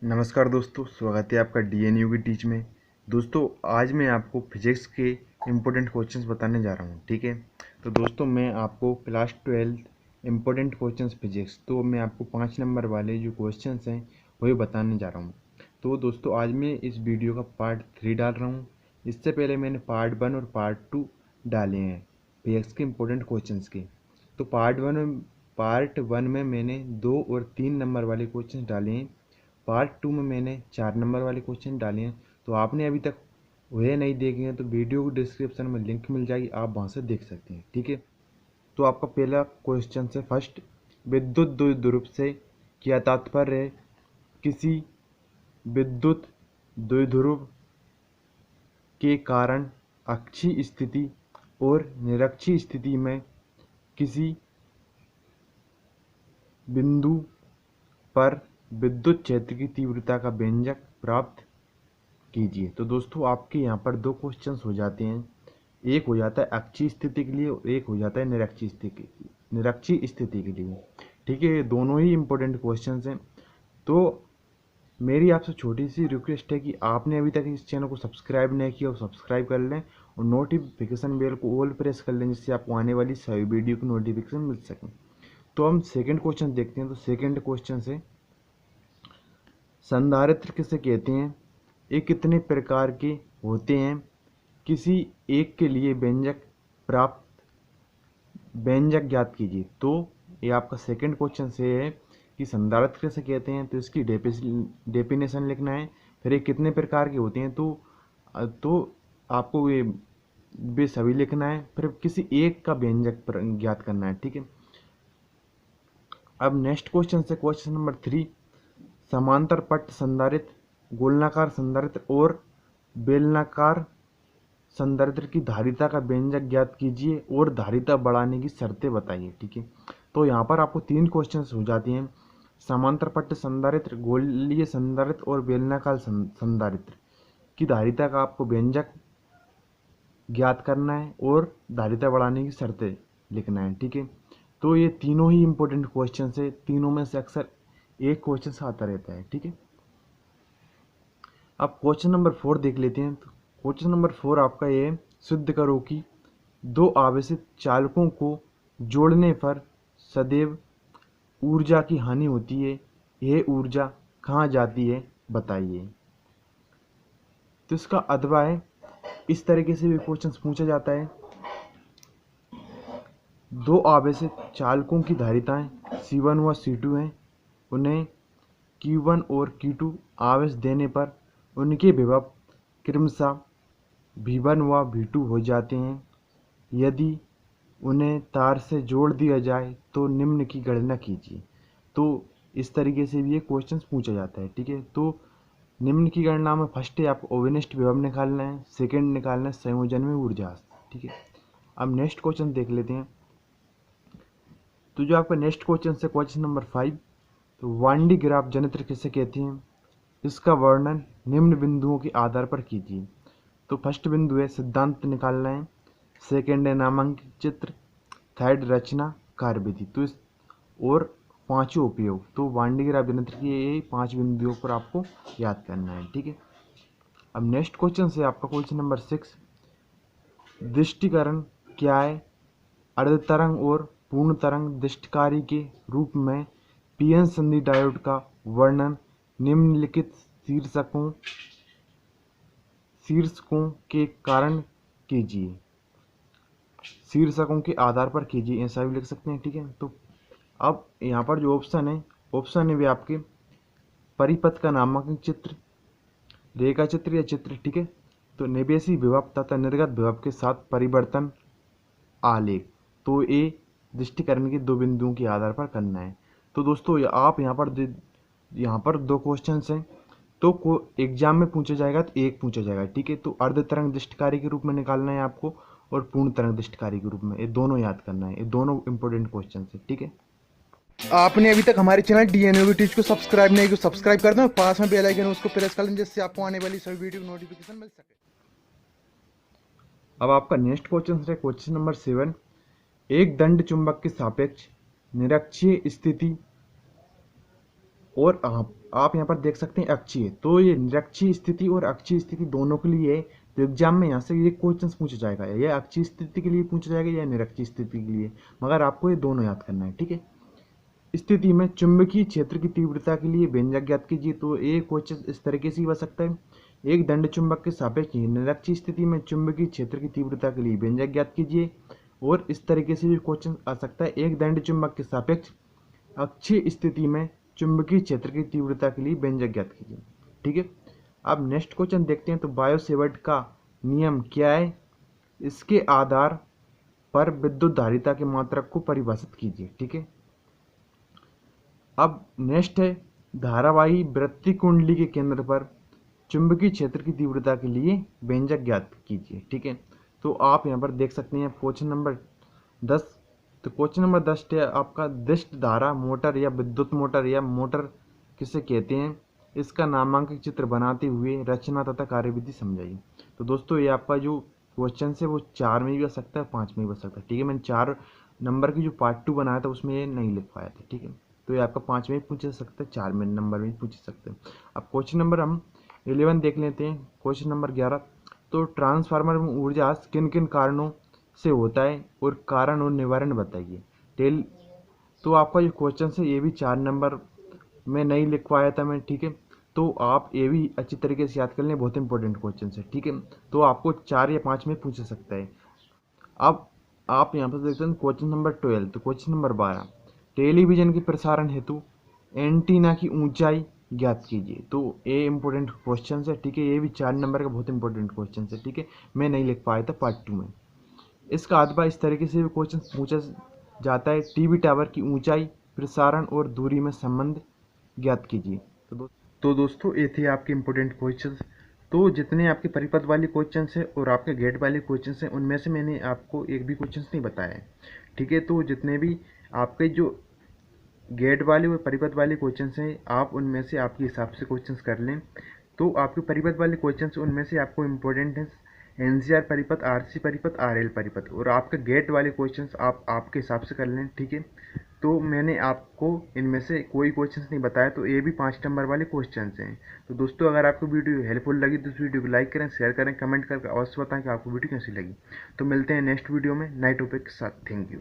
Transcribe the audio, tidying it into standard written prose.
नमस्कार दोस्तों, स्वागत है आपका डीएनयू की टीच में। दोस्तों आज मैं आपको फिजिक्स के इम्पोर्टेंट क्वेश्चंस बताने जा रहा हूँ। ठीक है, तो दोस्तों मैं आपको क्लास 12 इम्पोर्टेंट क्वेश्चंस फिजिक्स, तो मैं आपको 5 नंबर वाले जो क्वेश्चंस हैं वही बताने जा रहा हूँ। तो दोस्तों आज मैं इस वीडियो का पार्ट 3 डाल रहा हूँ। इससे पहले मैंने पार्ट 1 और पार्ट 2 डाले हैं फिजिक्स के इम्पोर्टेंट क्वेश्चंस के। तो पार्ट 1 में मैंने 2 और 3 नंबर वाले क्वेश्चन डाले हैं। पार्ट 2 में मैंने 4 नंबर वाले क्वेश्चन डाले हैं। तो आपने अभी तक वह नहीं देखे हैं तो वीडियो को डिस्क्रिप्शन में लिंक मिल जाएगी, आप वहाँ से देख सकते हैं। ठीक है, तो आपका पहला क्वेश्चन है फर्स्ट, विद्युत द्विध्रुव से क्या तात्पर्य है? किसी विद्युत द्विध्रुव के कारण अक्षीय स्थिति और निरक्षीय स्थिति में किसी बिंदु पर विद्युत क्षेत्र की तीव्रता का व्यंजक प्राप्त कीजिए। तो दोस्तों आपके यहाँ पर 2 क्वेश्चंस हो जाते हैं। एक हो जाता है अक्षीय स्थिति के लिए और एक हो जाता है निरक्षीय स्थिति के लिए। ठीक है, ये दोनों ही इम्पोर्टेंट क्वेश्चंस हैं। तो मेरी आपसे छोटी सी रिक्वेस्ट है कि आपने अभी तक इस चैनल को सब्सक्राइब नहीं किया और सब्सक्राइब कर लें और नोटिफिकेशन बेल को ऑल प्रेस कर लें, जिससे आपको आने वाली सभी वीडियो की नोटिफिकेशन मिल सके। तो हम सेकेंड क्वेश्चन देखते हैं। तो सेकेंड क्वेश्चन से, संधारित्र किसे कहते हैं? ये कितने प्रकार के होते हैं? किसी एक के लिए व्यंजक ज्ञात कीजिए। तो ये आपका सेकंड क्वेश्चन से है कि संधारित्र किसे कहते हैं, तो इसकी डेफिनेशन लिखना है। फिर ये कितने प्रकार के होते हैं, तो आपको वे सभी लिखना है। फिर किसी एक का व्यंजक ज्ञात करना है। ठीक है, अब नेक्स्ट क्वेश्चन से क्वेश्चन नंबर 3, समांतर पट्ट संधारित्र, गोलाकार संधारित्र और बेलनाकार संधारित्र की धारिता का व्यंजक ज्ञात कीजिए और धारिता बढ़ाने की शर्तें बताइए। ठीक है, तो यहाँ पर आपको 3 क्वेश्चंस हो जाते हैं। समांतर पट्ट संधारित्र, गोलीय संधारित्र और बेलनाकार संधारित्र की धारिता का आपको व्यंजक ज्ञात करना है और धारिता बढ़ाने की शर्तें लिखना है। ठीक है, तो ये तीनों ही इंपॉर्टेंट क्वेश्चन है। तीनों में से अक्सर एक क्वेश्चन आता रहता है। ठीक है, अब क्वेश्चन नंबर 4 देख लेते हैं। तो क्वेश्चन नंबर 4 आपका ये है, सिद्ध करो कि 2 आवेशित चालकों को जोड़ने पर सदैव ऊर्जा की हानि होती है। यह ऊर्जा कहाँ जाती है, बताइए। तो इसका अथवा है, इस तरीके से भी क्वेश्चन पूछा जाता है। 2 आवेशित चालकों की धारिताएं C1 व C2 हैं। उन्हें Q1 और Q2 आवेश देने पर उनके विभव क्रमशः V1 व V2 हो जाते हैं। यदि उन्हें तार से जोड़ दिया जाए तो निम्न की गणना कीजिए। तो इस तरीके से भी ये क्वेश्चन पूछा जाता है। ठीक है, तो निम्न की गणना में फर्स्ट है आपको ओवेनिस्ट विभव निकालना है, सेकंड निकालना है संयोजन में ऊर्जा। ठीक है, अब नेक्स्ट क्वेश्चन देख लेते हैं। तो जो आपका नेक्स्ट क्वेश्चन है क्वेश्चन नंबर 5, तो वांडी ग्राफ जनित्र किसे कहते हैं? इसका वर्णन निम्न बिंदुओं के आधार पर कीजिए। तो फर्स्ट बिंदु है सिद्धांत निकालना है, सेकंड है नामांकित चित्र, थर्ड रचना कार्यविधि। तो इस और पांचों उपयोग। तो वांडी ग्राफ जनित्र की ये 5 बिंदुओं पर आपको याद करना है। ठीक है, अब नेक्स्ट क्वेश्चन है आपका क्वेश्चन नंबर 6, दृष्टिकरण क्या है? अर्ध तरंग और पूर्ण तरंग दृष्टिकारी के रूप में पीएन संधि डायोड का वर्णन निम्नलिखित शीर्षकों के कारण कीजिए। शीर्षकों के आधार पर कीजिए, ऐसा भी लिख सकते हैं। ठीक है, तो अब यहाँ पर जो ऑप्शन है वे आपके परिपथ का नामांकित चित्र, रेखा चित्र या चित्र। ठीक है, तो निवेशी विभव तथा निर्गत विभव के साथ परिवर्तन आलेख। तो ये दृष्टिकरण के 2 बिंदुओं के आधार पर करना है। तो दोस्तों आप यहाँ पर 2 क्वेश्चन हैं। तो एग्जाम में पूछा जाएगा तो एक पूछा जाएगा। ठीक है, तो अर्ध तरंग दृष्टिकारी के रूप में निकालना है आपको और पूर्ण तरंग दृष्टिकारी के रूप में, ये दोनों याद करना है। ये दोनों इंपॉर्टेंट क्वेश्चन है। ठीक है, आपने अभी तक हमारे चैनल डीएनयू टीच को सब्सक्राइब नहीं किया, सब्सक्राइब कर दो, पास में बेल आइकन उसको प्रेस कर लें, जिससे आपको आने वाली सभी वीडियो की नोटिफिकेशन मिल सके। अब आपका नेक्स्ट क्वेश्चन है क्वेश्चन नंबर 7, एक दंड चुंबक के सापेक्ष निरक्षीय स्थिति और आप यहाँ पर देख सकते हैं अक्षीय, तो ये निरक्षीय स्थिति और अक्षीय स्थिति दोनों के लिए तो एग्जाम में यहाँ से ये क्वेश्चन पूछा जाएगा, या अक्षीय स्थिति के लिए पूछा जाएगा या निरक्षीय स्थिति के लिए, मगर आपको ये दोनों याद करना है, ठीक है। स्थिति में चुंबकीय क्षेत्र की तीव्रता के लिए व्यंजक ज्ञात कीजिए, तो ये क्वेश्चन इस तरीके से ही बन सकता है। एक दंड चुंबक के सापेक्ष निरक्षीय स्थिति में चुंबकीय क्षेत्र की तीव्रता के लिए व्यंजक ज्ञात कीजिए, और इस तरीके से भी क्वेश्चन आ सकता है, एक दंड चुंबक के सापेक्ष अक्षीय स्थिति में चुंबकीय क्षेत्र की तीव्रता के लिए व्यंजक ज्ञात कीजिए, ठीक है। अब नेक्स्ट क्वेश्चन देखते हैं, तो बायो-सेवर्ट का नियम क्या है, इसके आधार पर विद्युत धारिता के मात्रक को परिभाषित कीजिए, ठीक है। अब नेक्स्ट है, धारावाही वृत्ति कुंडली के केंद्र पर चुंबकीय क्षेत्र की तीव्रता के लिए व्यंजक ज्ञात कीजिए, ठीक है। तो आप यहाँ पर देख सकते हैं क्वेश्चन नंबर 10। तो क्वेश्चन नंबर 10 है आपका, दिष्ट धारा मोटर या विद्युत मोटर या मोटर किसे कहते हैं, इसका नामांकित चित्र बनाते हुए रचना तथा कार्यविधि समझाइए। तो दोस्तों ये आपका जो क्वेश्चन है वो 4 में भी आ सकता है, 5 में भी आ सकता है, ठीक है। मैंने 4 नंबर की जो पार्ट 2 बनाया था उसमें ये नहीं लिख पाया था, ठीक है। तो ये आपका 5 में भी पूछ सकते हैं, 4 में नंबर में भी पूछ सकते हैं। अब क्वेश्चन नंबर हम 11 देख लेते हैं। क्वेश्चन नंबर 11, तो ट्रांसफार्मर में ऊर्जा किन किन कारणों से होता है और कारण और निवारण बताइए। तो आपका जो क्वेश्चन है ये भी 4 नंबर में नहीं लिख पाया था मैं, ठीक है। तो आप ये भी अच्छी तरीके से याद कर लें, बहुत इंपॉर्टेंट क्वेश्चन है, ठीक है। तो आपको 4 या 5 में पूछ सकता है। अब आप यहाँ पर देखते हैं क्वेश्चन नंबर 12। तो क्वेश्चन नंबर 12, टेलीविजन के प्रसारण हेतु एंटीना की ऊंचाई ज्ञात कीजिए। तो ये इंपॉर्टेंट क्वेश्चन है, ठीक है। ये भी 4 नंबर का बहुत इंपॉर्टेंट क्वेश्चन है, ठीक है। मैं नहीं लिख पाया था पार्ट 2 में। इसका अथवा इस तरीके से भी क्वेश्चन पूछा जाता है, टीवी टावर की ऊंचाई, प्रसारण और दूरी में संबंध ज्ञात कीजिए। तो दोस्तों ये थे आपके इंपॉर्टेंट क्वेश्चंस। तो जितने आपके परिपथ वाले क्वेश्चंस हैं और आपके गेट वाले क्वेश्चंस हैं उनमें से मैंने आपको एक भी क्वेश्चंस नहीं बताया है, ठीक है। तो जितने भी आपके जो गेट वाले और परिपथ वाले क्वेश्चंस हैं आप उनमें से आपके हिसाब से क्वेश्चंस कर लें। तो आपके परिपथ वाले क्वेश्चंस उनमें से आपको इम्पोर्टेंट है एनसीआर परिपथ, आरसी परिपथ, आरएल परिपथ, और आपके गेट वाले क्वेश्चंस आप आपके हिसाब से कर लें, ठीक है। तो मैंने आपको इनमें से कोई क्वेश्चंस नहीं बताया, तो ये भी 5 नंबर वाले क्वेश्चंस हैं। तो दोस्तों अगर आपको वीडियो हेल्पफुल लगी तो इस वीडियो को लाइक करें, शेयर करें, कमेंट करके अवश्य बताएं कि आपको वीडियो कैसी लगी। तो मिलते हैं नेक्स्ट वीडियो में नए टॉपिक के साथ। Thank you.